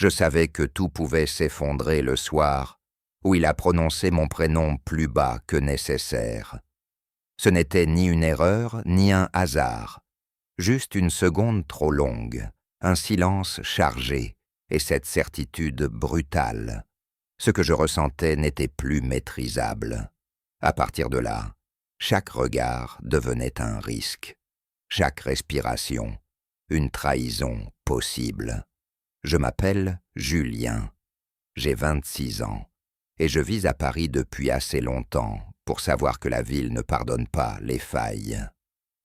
Je savais que tout pouvait s'effondrer le soir où il a prononcé mon prénom plus bas que nécessaire. Ce n'était ni une erreur, ni un hasard, juste une seconde trop longue, un silence chargé et cette certitude brutale. Ce que je ressentais n'était plus maîtrisable. À partir de là, chaque regard devenait un risque, chaque respiration, une trahison possible. Je m'appelle Julien, j'ai 26 ans, et je vis à Paris depuis assez longtemps pour savoir que la ville ne pardonne pas les failles.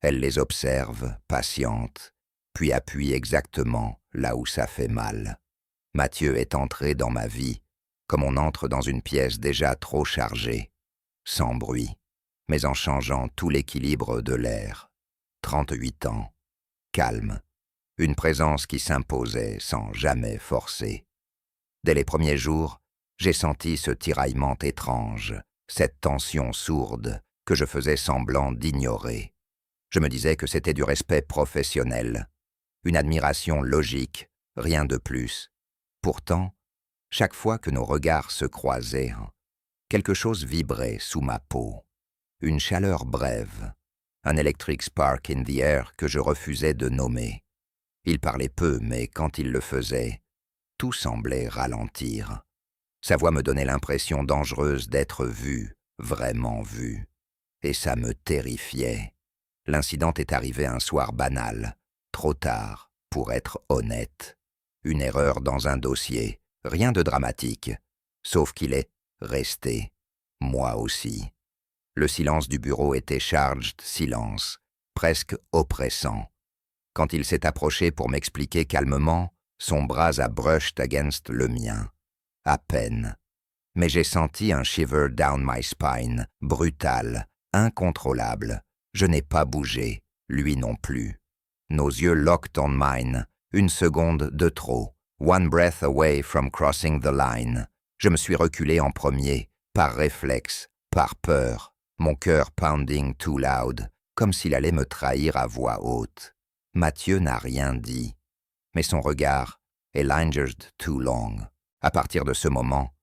Elle les observe, patiente, puis appuie exactement là où ça fait mal. Mathieu est entré dans ma vie, comme on entre dans une pièce déjà trop chargée, sans bruit, mais en changeant tout l'équilibre de l'air. 38 ans, calme, une présence qui s'imposait sans jamais forcer. Dès les premiers jours, j'ai senti ce tiraillement étrange, cette tension sourde que je faisais semblant d'ignorer. Je me disais que c'était du respect professionnel, une admiration logique, rien de plus. Pourtant, chaque fois que nos regards se croisaient, quelque chose vibrait sous ma peau. Une chaleur brève, un electric spark in the air que je refusais de nommer. Il parlait peu, mais quand il le faisait, tout semblait ralentir. Sa voix me donnait l'impression dangereuse d'être vue, vraiment vue. Et ça me terrifiait. L'incident est arrivé un soir banal, trop tard, pour être honnête. Une erreur dans un dossier, rien de dramatique, sauf qu'il est resté, moi aussi. Le silence du bureau était charged silence, presque oppressant. Quand il s'est approché pour m'expliquer calmement, son bras a brushed against le mien. À peine. Mais j'ai senti un shiver down my spine, brutal, incontrôlable. Je n'ai pas bougé, lui non plus. Nos yeux locked on mine, une seconde de trop. One breath away from crossing the line. Je me suis reculé en premier, par réflexe, par peur, mon cœur pounding too loud, comme s'il allait me trahir à voix haute. Mathieu n'a rien dit, mais son regard est lingered too long. À partir de ce moment,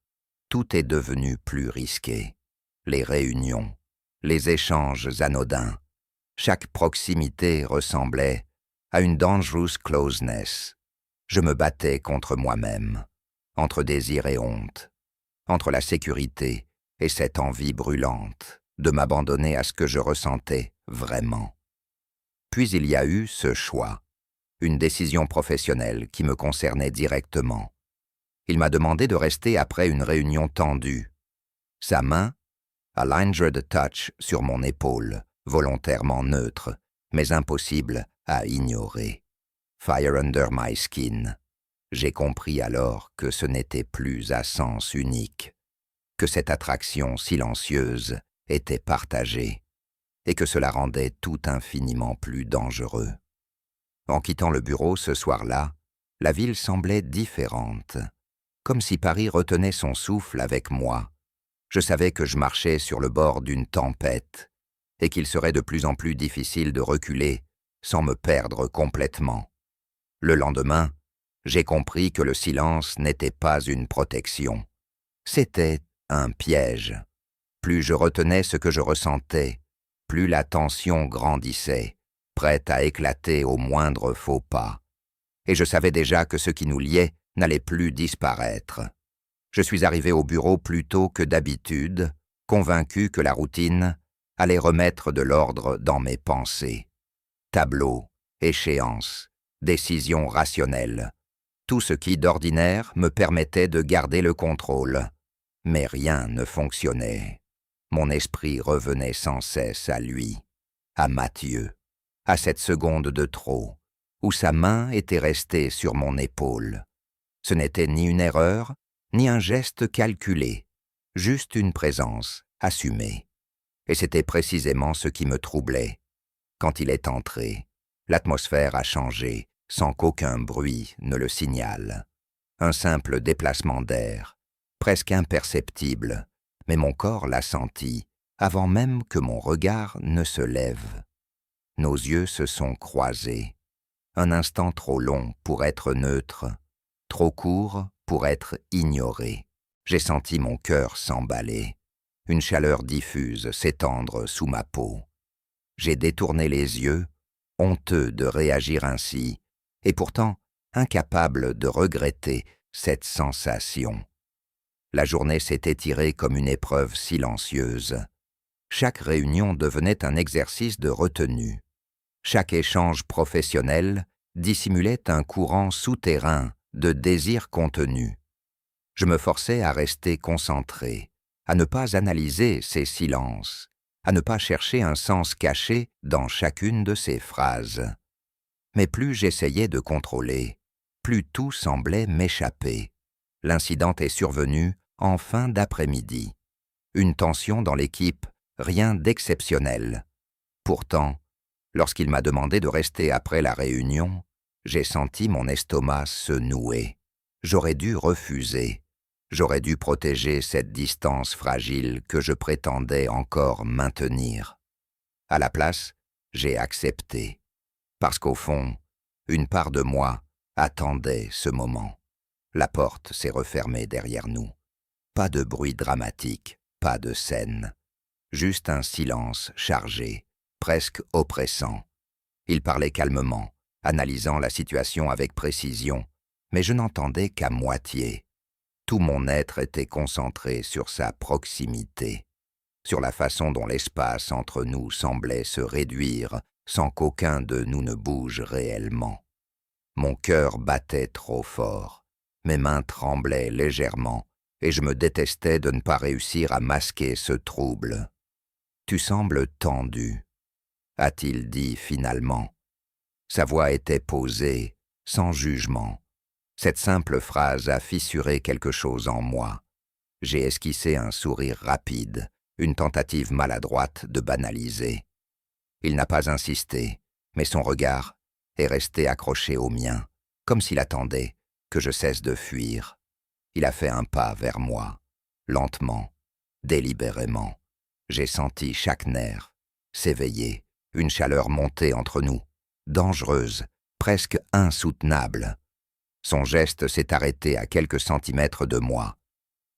tout est devenu plus risqué. Les réunions, les échanges anodins, chaque proximité ressemblait à une dangerous closeness. Je me battais contre moi-même, entre désir et honte, entre la sécurité et cette envie brûlante de m'abandonner à ce que je ressentais vraiment. Puis il y a eu ce choix, une décision professionnelle qui me concernait directement. Il m'a demandé de rester après une réunion tendue. Sa main, a lingered touch sur mon épaule, volontairement neutre, mais impossible à ignorer. Fire under my skin. J'ai compris alors que ce n'était plus à sens unique, que cette attraction silencieuse était partagée, et que cela rendait tout infiniment plus dangereux. En quittant le bureau ce soir-là, la ville semblait différente, comme si Paris retenait son souffle avec moi. Je savais que je marchais sur le bord d'une tempête, et qu'il serait de plus en plus difficile de reculer sans me perdre complètement. Le lendemain, j'ai compris que le silence n'était pas une protection. C'était un piège. Plus je retenais ce que je ressentais, plus la tension grandissait, prête à éclater au moindre faux pas. Et je savais déjà que ce qui nous liait n'allait plus disparaître. Je suis arrivé au bureau plus tôt que d'habitude, convaincu que la routine allait remettre de l'ordre dans mes pensées. Tableaux, échéances, décisions rationnelles, tout ce qui d'ordinaire me permettait de garder le contrôle. Mais rien ne fonctionnait. Mon esprit revenait sans cesse à lui, à Mathieu, à cette seconde de trop, où sa main était restée sur mon épaule. Ce n'était ni une erreur, ni un geste calculé, juste une présence assumée. Et c'était précisément ce qui me troublait. Quand il est entré, l'atmosphère a changé sans qu'aucun bruit ne le signale. Un simple déplacement d'air, presque imperceptible, mais mon corps l'a senti avant même que mon regard ne se lève. Nos yeux se sont croisés. Un instant trop long pour être neutre, trop court pour être ignoré. J'ai senti mon cœur s'emballer, une chaleur diffuse s'étendre sous ma peau. J'ai détourné les yeux, honteux de réagir ainsi, et pourtant incapable de regretter cette sensation. La journée s'est étirée comme une épreuve silencieuse. Chaque réunion devenait un exercice de retenue. Chaque échange professionnel dissimulait un courant souterrain de désir contenu. Je me forçais à rester concentré, à ne pas analyser ces silences, à ne pas chercher un sens caché dans chacune de ces phrases. Mais plus j'essayais de contrôler, plus tout semblait m'échapper. L'incident est survenu en fin d'après-midi. Une tension dans l'équipe, rien d'exceptionnel. Pourtant, lorsqu'il m'a demandé de rester après la réunion, j'ai senti mon estomac se nouer. J'aurais dû refuser. J'aurais dû protéger cette distance fragile que je prétendais encore maintenir. À la place, j'ai accepté. Parce qu'au fond, une part de moi attendait ce moment. La porte s'est refermée derrière nous. Pas de bruit dramatique, pas de scène. Juste un silence chargé, presque oppressant. Il parlait calmement, analysant la situation avec précision, mais je n'entendais qu'à moitié. Tout mon être était concentré sur sa proximité, sur la façon dont l'espace entre nous semblait se réduire sans qu'aucun de nous ne bouge réellement. Mon cœur battait trop fort, mes mains tremblaient légèrement, et je me détestais de ne pas réussir à masquer ce trouble. « Tu sembles tendu », a-t-il dit finalement. Sa voix était posée, sans jugement. Cette simple phrase a fissuré quelque chose en moi. J'ai esquissé un sourire rapide, une tentative maladroite de banaliser. Il n'a pas insisté, mais son regard est resté accroché au mien, comme s'il attendait que je cesse de fuir. Il a fait un pas vers moi, lentement, délibérément. J'ai senti chaque nerf s'éveiller, une chaleur monter entre nous, dangereuse, presque insoutenable. Son geste s'est arrêté à quelques centimètres de moi.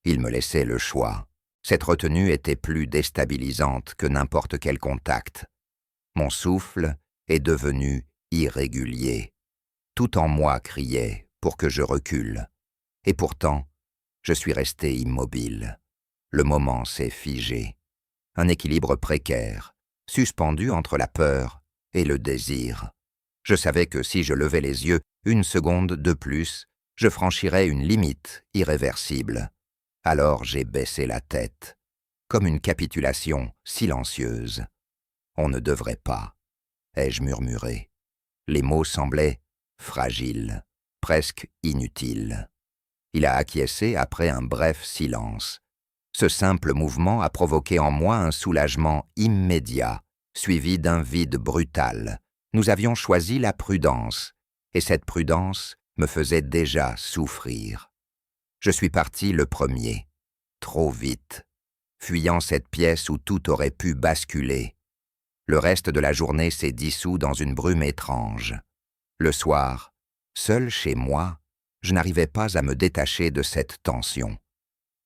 Il me laissait le choix. Cette retenue était plus déstabilisante que n'importe quel contact. Mon souffle est devenu irrégulier. Tout en moi criait pour que je recule. Et pourtant, je suis resté immobile. Le moment s'est figé. Un équilibre précaire, suspendu entre la peur et le désir. Je savais que si je levais les yeux une seconde de plus, je franchirais une limite irréversible. Alors j'ai baissé la tête, comme une capitulation silencieuse. On ne devrait pas, ai-je murmuré. Les mots semblaient fragiles, presque inutiles. Il a acquiescé après un bref silence. Ce simple mouvement a provoqué en moi un soulagement immédiat, suivi d'un vide brutal. Nous avions choisi la prudence, et cette prudence me faisait déjà souffrir. Je suis parti le premier, trop vite, fuyant cette pièce où tout aurait pu basculer. Le reste de la journée s'est dissous dans une brume étrange. Le soir, seul chez moi, je n'arrivais pas à me détacher de cette tension.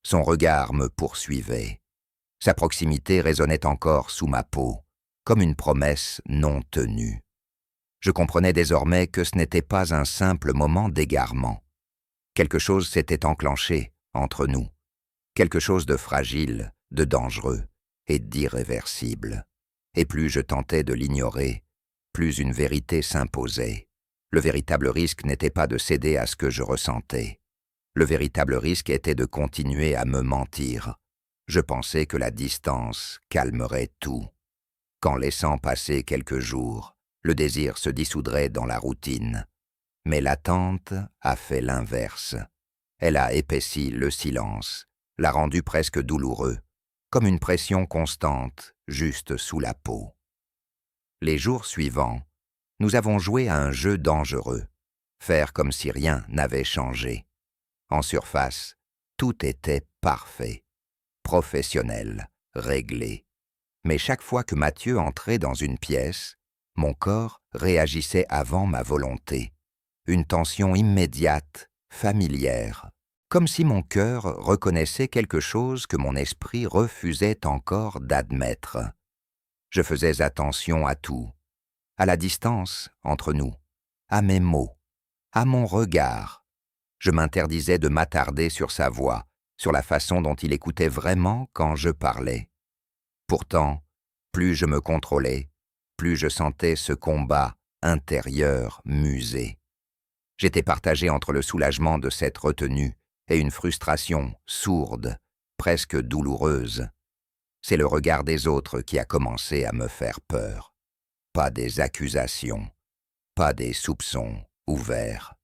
Son regard me poursuivait. Sa proximité résonnait encore sous ma peau, comme une promesse non tenue. Je comprenais désormais que ce n'était pas un simple moment d'égarement. Quelque chose s'était enclenché entre nous, quelque chose de fragile, de dangereux et d'irréversible. Et plus je tentais de l'ignorer, plus une vérité s'imposait. Le véritable risque n'était pas de céder à ce que je ressentais. Le véritable risque était de continuer à me mentir. Je pensais que la distance calmerait tout. Qu'en laissant passer quelques jours, le désir se dissoudrait dans la routine. Mais l'attente a fait l'inverse. Elle a épaissi le silence, l'a rendu presque douloureux, comme une pression constante juste sous la peau. Les jours suivants, nous avons joué à un jeu dangereux, faire comme si rien n'avait changé. En surface, tout était parfait, professionnel, réglé. Mais chaque fois que Mathieu entrait dans une pièce, mon corps réagissait avant ma volonté. Une tension immédiate familière, comme si mon cœur reconnaissait quelque chose que mon esprit refusait encore d'admettre. Je faisais attention à tout, à la distance entre nous, à mes mots, à mon regard. Je m'interdisais de m'attarder sur sa voix, sur la façon dont il écoutait vraiment quand je parlais. Pourtant, plus je me contrôlais, plus je sentais ce combat intérieur musé. J'étais partagé entre le soulagement de cette retenue et une frustration sourde, presque douloureuse. C'est le regard des autres qui a commencé à me faire peur. Pas des accusations, pas des soupçons ouverts,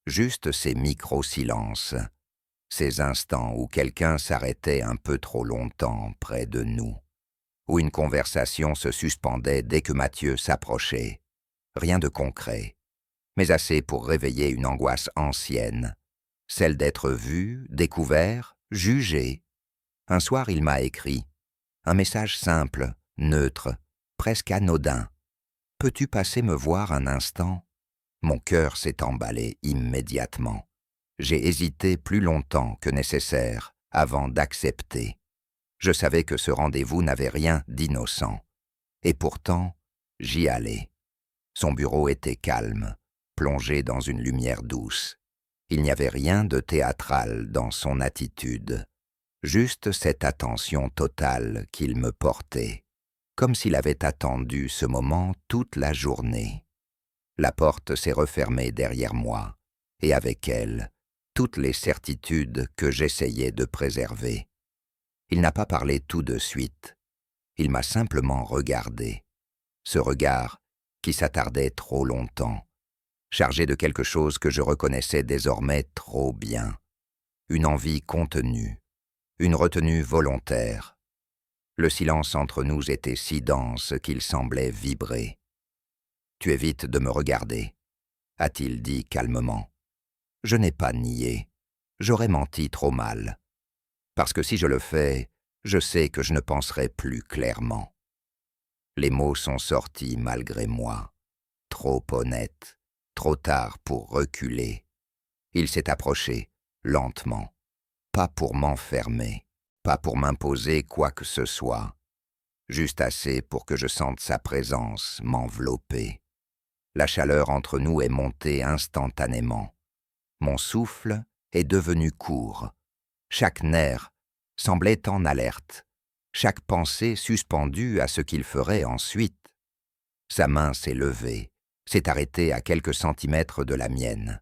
juste ces micro-silences, ces instants où quelqu'un s'arrêtait un peu trop longtemps près de nous, où une conversation se suspendait dès que Mathieu s'approchait. Rien de concret, mais assez pour réveiller une angoisse ancienne, celle d'être vu, découvert, jugé. Un soir, il m'a écrit un message simple, neutre, presque anodin. « Peux-tu passer me voir un instant ?» Mon cœur s'est emballé immédiatement. J'ai hésité plus longtemps que nécessaire avant d'accepter. Je savais que ce rendez-vous n'avait rien d'innocent. Et pourtant, j'y allais. Son bureau était calme, plongé dans une lumière douce. Il n'y avait rien de théâtral dans son attitude, juste cette attention totale qu'il me portait, comme s'il avait attendu ce moment toute la journée. La porte s'est refermée derrière moi, et avec elle, toutes les certitudes que j'essayais de préserver. Il n'a pas parlé tout de suite. Il m'a simplement regardé. Ce regard qui s'attardait trop longtemps, chargé de quelque chose que je reconnaissais désormais trop bien. Une envie contenue, une retenue volontaire. Le silence entre nous était si dense qu'il semblait vibrer. « Tu évites de me regarder », a-t-il dit calmement. Je n'ai pas nié. J'aurais menti trop mal. Parce que si je le fais, je sais que je ne penserai plus clairement. Les mots sont sortis malgré moi, trop honnêtes, trop tard pour reculer. Il s'est approché, lentement, pas pour m'enfermer, pas pour m'imposer quoi que ce soit, juste assez pour que je sente sa présence m'envelopper. La chaleur entre nous est montée instantanément. Mon souffle est devenu court. Chaque nerf semblait en alerte, chaque pensée suspendue à ce qu'il ferait ensuite. Sa main s'est levée, s'est arrêtée à quelques centimètres de la mienne.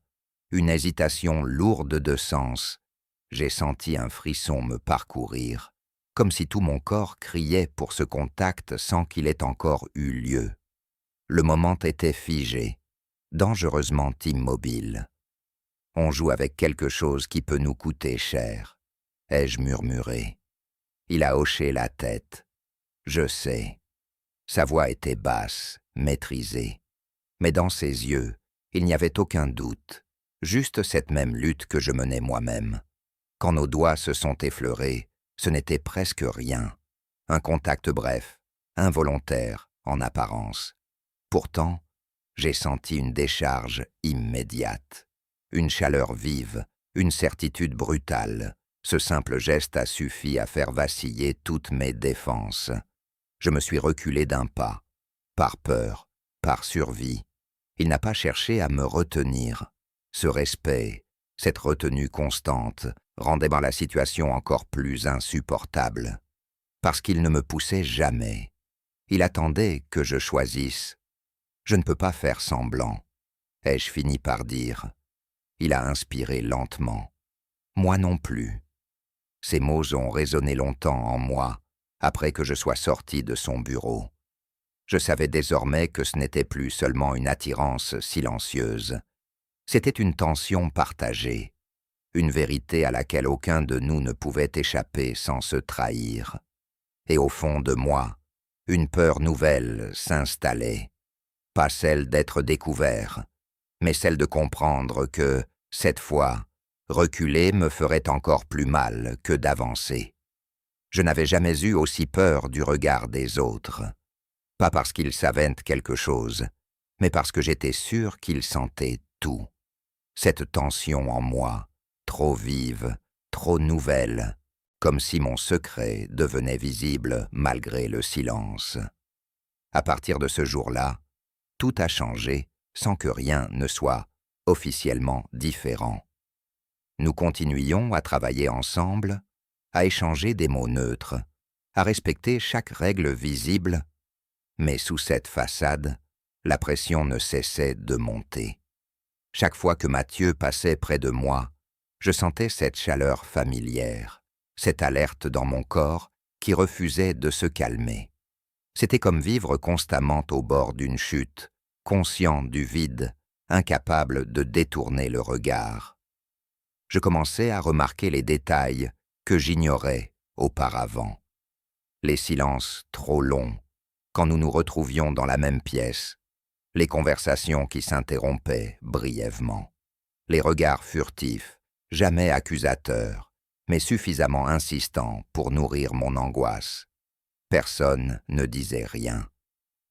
Une hésitation lourde de sens. J'ai senti un frisson me parcourir, comme si tout mon corps criait pour ce contact sans qu'il ait encore eu lieu. Le moment était figé, dangereusement immobile. On joue avec quelque chose qui peut nous coûter cher, ai-je murmuré. Il a hoché la tête. Je sais. Sa voix était basse, maîtrisée. Mais dans ses yeux, il n'y avait aucun doute, juste cette même lutte que je menais moi-même. Quand nos doigts se sont effleurés, ce n'était presque rien. Un contact bref, involontaire en apparence. Pourtant, j'ai senti une décharge immédiate. Une chaleur vive, une certitude brutale. Ce simple geste a suffi à faire vaciller toutes mes défenses. Je me suis reculé d'un pas, par peur, par survie. Il n'a pas cherché à me retenir. Ce respect, cette retenue constante, rendait la situation encore plus insupportable. Parce qu'il ne me poussait jamais. Il attendait que je choisisse. Je ne peux pas faire semblant, ai-je fini par dire. Il a inspiré lentement. Moi non plus. Ces mots ont résonné longtemps en moi, après que je sois sorti de son bureau. Je savais désormais que ce n'était plus seulement une attirance silencieuse. C'était une tension partagée, une vérité à laquelle aucun de nous ne pouvait échapper sans se trahir. Et au fond de moi, une peur nouvelle s'installait. Pas celle d'être découvert, mais celle de comprendre que, cette fois, reculer me ferait encore plus mal que d'avancer. Je n'avais jamais eu aussi peur du regard des autres. Pas parce qu'ils savaient quelque chose, mais parce que j'étais sûr qu'ils sentaient tout. Cette tension en moi, trop vive, trop nouvelle, comme si mon secret devenait visible malgré le silence. À partir de ce jour-là, tout a changé sans que rien ne soit officiellement différent. Nous continuions à travailler ensemble, à échanger des mots neutres, à respecter chaque règle visible, mais sous cette façade, la pression ne cessait de monter. Chaque fois que Mathieu passait près de moi, je sentais cette chaleur familière, cette alerte dans mon corps qui refusait de se calmer. C'était comme vivre constamment au bord d'une chute, conscient du vide, incapable de détourner le regard. Je commençais à remarquer les détails que j'ignorais auparavant. Les silences trop longs, quand nous nous retrouvions dans la même pièce, les conversations qui s'interrompaient brièvement, les regards furtifs, jamais accusateurs, mais suffisamment insistants pour nourrir mon angoisse. Personne ne disait rien.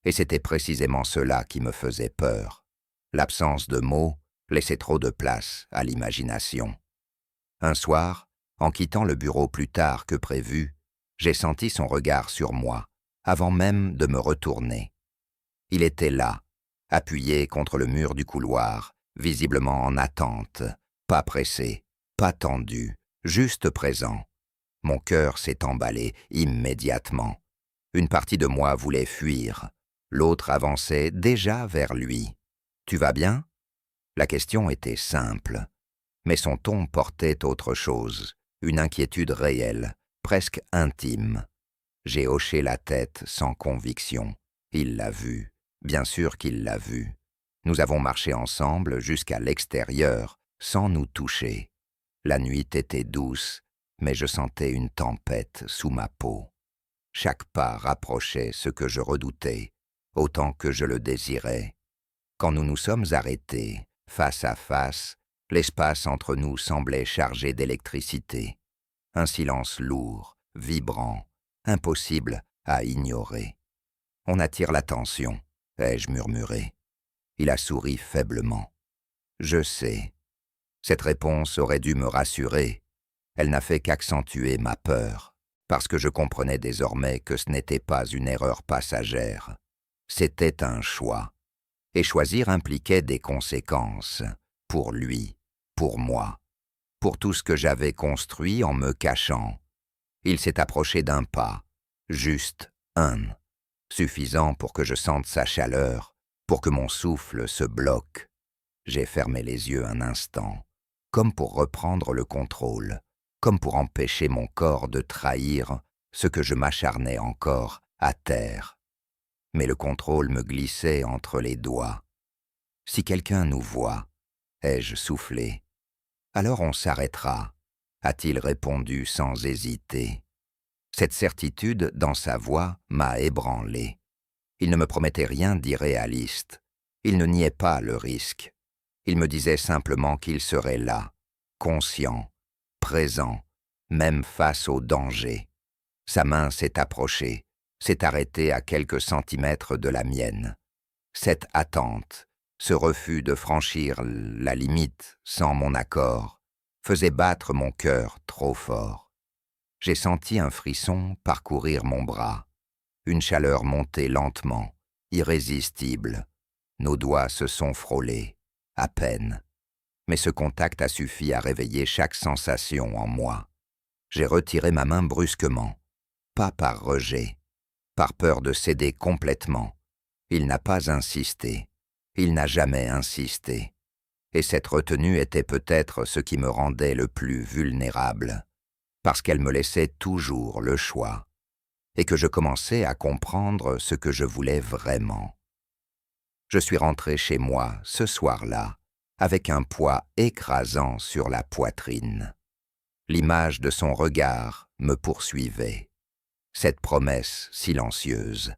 Et c'était précisément cela qui me faisait peur. L'absence de mots laissait trop de place à l'imagination. Un soir, en quittant le bureau plus tard que prévu, j'ai senti son regard sur moi, avant même de me retourner. Il était là, appuyé contre le mur du couloir, visiblement en attente, pas pressé, pas tendu, juste présent. Mon cœur s'est emballé immédiatement. Une partie de moi voulait fuir, l'autre avançait déjà vers lui. « Tu vas bien ?» La question était simple, mais son ton portait autre chose, une inquiétude réelle, presque intime. J'ai hoché la tête sans conviction. Il l'a vu, bien sûr qu'il l'a vu. Nous avons marché ensemble jusqu'à l'extérieur, sans nous toucher. La nuit était douce, mais je sentais une tempête sous ma peau. Chaque pas rapprochait ce que je redoutais, autant que je le désirais. Quand nous nous sommes arrêtés, face à face, l'espace entre nous semblait chargé d'électricité. Un silence lourd, vibrant, impossible à ignorer. « On attire l'attention », ai-je murmuré. Il a souri faiblement. « Je sais. » Cette réponse aurait dû me rassurer. Elle n'a fait qu'accentuer ma peur, parce que je comprenais désormais que ce n'était pas une erreur passagère. C'était un choix. Et choisir impliquait des conséquences, pour lui, pour moi, pour tout ce que j'avais construit en me cachant. Il s'est approché d'un pas, juste un, suffisant pour que je sente sa chaleur, pour que mon souffle se bloque. J'ai fermé les yeux un instant, comme pour reprendre le contrôle, comme pour empêcher mon corps de trahir ce que je m'acharnais encore à taire. Mais le contrôle me glissait entre les doigts. « Si quelqu'un nous voit, » ai-je soufflé. « Alors on s'arrêtera, » a-t-il répondu sans hésiter. Cette certitude dans sa voix m'a ébranlé. Il ne me promettait rien d'irréaliste. Il ne niait pas le risque. Il me disait simplement qu'il serait là, conscient, présent, même face au danger. Sa main s'est approchée, s'est arrêtée à quelques centimètres de la mienne. Cette attente, ce refus de franchir la limite sans mon accord, faisait battre mon cœur trop fort. J'ai senti un frisson parcourir mon bras, une chaleur monter lentement, irrésistible. Nos doigts se sont frôlés, à peine. Mais ce contact a suffi à réveiller chaque sensation en moi. J'ai retiré ma main brusquement, pas par rejet, par peur de céder complètement. Il n'a pas insisté, il n'a jamais insisté. Et cette retenue était peut-être ce qui me rendait le plus vulnérable, parce qu'elle me laissait toujours le choix, et que je commençais à comprendre ce que je voulais vraiment. Je suis rentré chez moi ce soir-là, avec un poids écrasant sur la poitrine. L'image de son regard me poursuivait. Cette promesse silencieuse,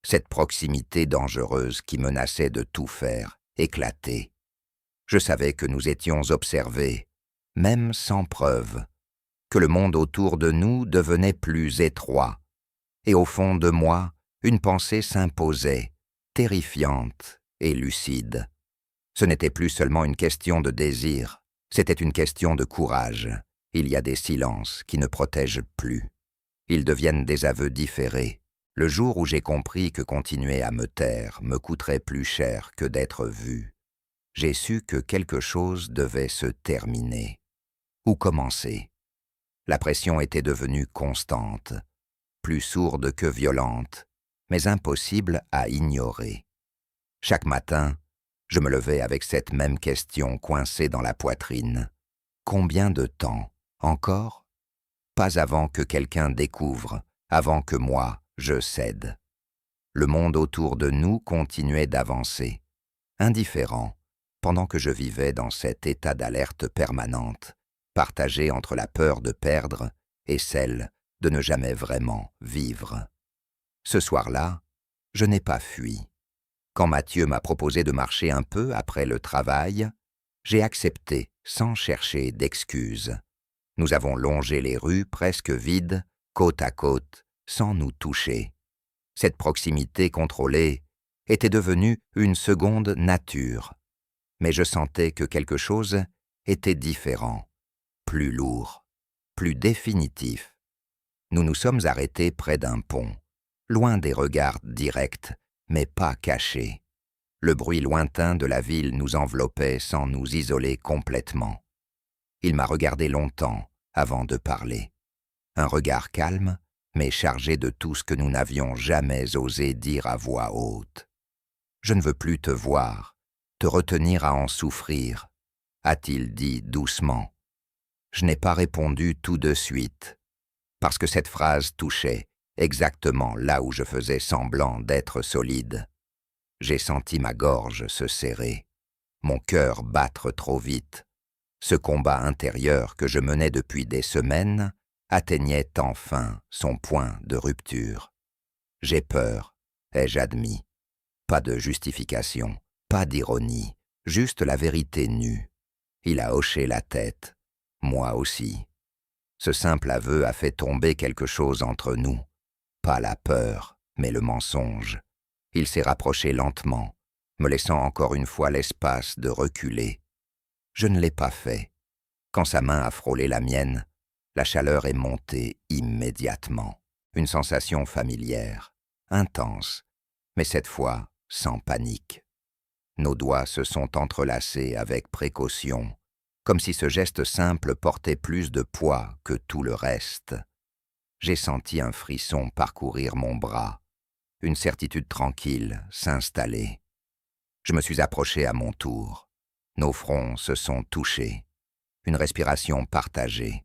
cette proximité dangereuse qui menaçait de tout faire éclater. Je savais que nous étions observés, même sans preuve, que le monde autour de nous devenait plus étroit, et au fond de moi, une pensée s'imposait, terrifiante et lucide. Ce n'était plus seulement une question de désir, c'était une question de courage. Il y a des silences qui ne protègent plus. Ils deviennent des aveux différés. Le jour où j'ai compris que continuer à me taire me coûterait plus cher que d'être vu, j'ai su que quelque chose devait se terminer. Ou commencer. La pression était devenue constante, plus sourde que violente, mais impossible à ignorer. Chaque matin, je me levais avec cette même question coincée dans la poitrine. Combien de temps? Encore? Pas avant que quelqu'un découvre, avant que moi, je cède. Le monde autour de nous continuait d'avancer, indifférent, pendant que je vivais dans cet état d'alerte permanente, partagé entre la peur de perdre et celle de ne jamais vraiment vivre. Ce soir-là, je n'ai pas fui. Quand Mathieu m'a proposé de marcher un peu après le travail, j'ai accepté sans chercher d'excuses. Nous avons longé les rues presque vides, côte à côte, sans nous toucher. Cette proximité contrôlée était devenue une seconde nature. Mais je sentais que quelque chose était différent, plus lourd, plus définitif. Nous nous sommes arrêtés près d'un pont, loin des regards directs, mais pas cachés. Le bruit lointain de la ville nous enveloppait sans nous isoler complètement. Il m'a regardé longtemps avant de parler. Un regard calme, mais chargé de tout ce que nous n'avions jamais osé dire à voix haute. « Je ne veux plus te voir, te retenir à en souffrir », a-t-il dit doucement. Je n'ai pas répondu tout de suite, parce que cette phrase touchait exactement là où je faisais semblant d'être solide. J'ai senti ma gorge se serrer, mon cœur battre trop vite. Ce combat intérieur que je menais depuis des semaines atteignait enfin son point de rupture. J'ai peur, ai-je admis. Pas de justification, pas d'ironie, juste la vérité nue. Il a hoché la tête, moi aussi. Ce simple aveu a fait tomber quelque chose entre nous. Pas la peur, mais le mensonge. Il s'est rapproché lentement, me laissant encore une fois l'espace de reculer. Je ne l'ai pas fait. Quand sa main a frôlé la mienne, la chaleur est montée immédiatement. Une sensation familière, intense, mais cette fois sans panique. Nos doigts se sont entrelacés avec précaution, comme si ce geste simple portait plus de poids que tout le reste. J'ai senti un frisson parcourir mon bras, une certitude tranquille s'installer. Je me suis approché à mon tour. Nos fronts se sont touchés. Une respiration partagée.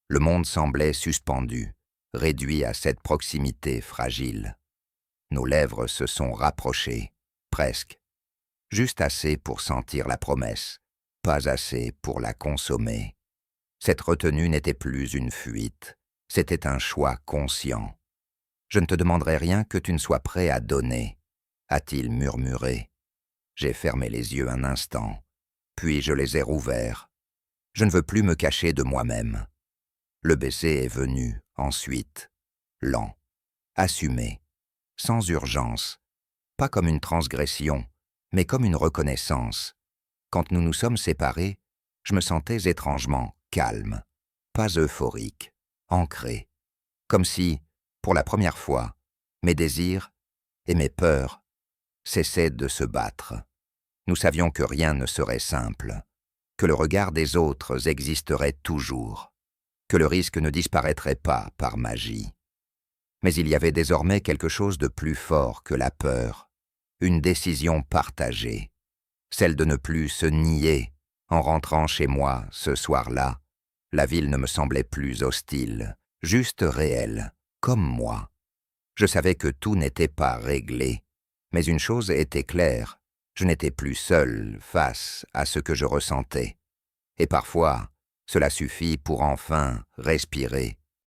Le monde semblait suspendu, réduit à cette proximité fragile. Nos lèvres se sont rapprochées, presque. Juste assez pour sentir la promesse, pas assez pour la consommer. Cette retenue n'était plus une fuite, c'était un choix conscient. « Je ne te demanderai rien que tu ne sois prêt à donner », a-t-il murmuré. J'ai fermé les yeux un instant, puis je les ai rouverts. Je ne veux plus me cacher de moi-même. Le baiser est venu, ensuite, lent, assumé, sans urgence, pas comme une transgression, mais comme une reconnaissance. Quand nous nous sommes séparés, je me sentais étrangement calme, pas euphorique, ancré, comme si, pour la première fois, mes désirs et mes peurs cessaient de se battre. Nous savions que rien ne serait simple, que le regard des autres existerait toujours, que le risque ne disparaîtrait pas par magie. Mais il y avait désormais quelque chose de plus fort que la peur, une décision partagée, celle de ne plus se nier. En rentrant chez moi ce soir-là, la ville ne me semblait plus hostile, juste réelle, comme moi. Je savais que tout n'était pas réglé, mais une chose était claire, je n'étais plus seul face à ce que je ressentais. Et parfois, cela suffit pour enfin respirer,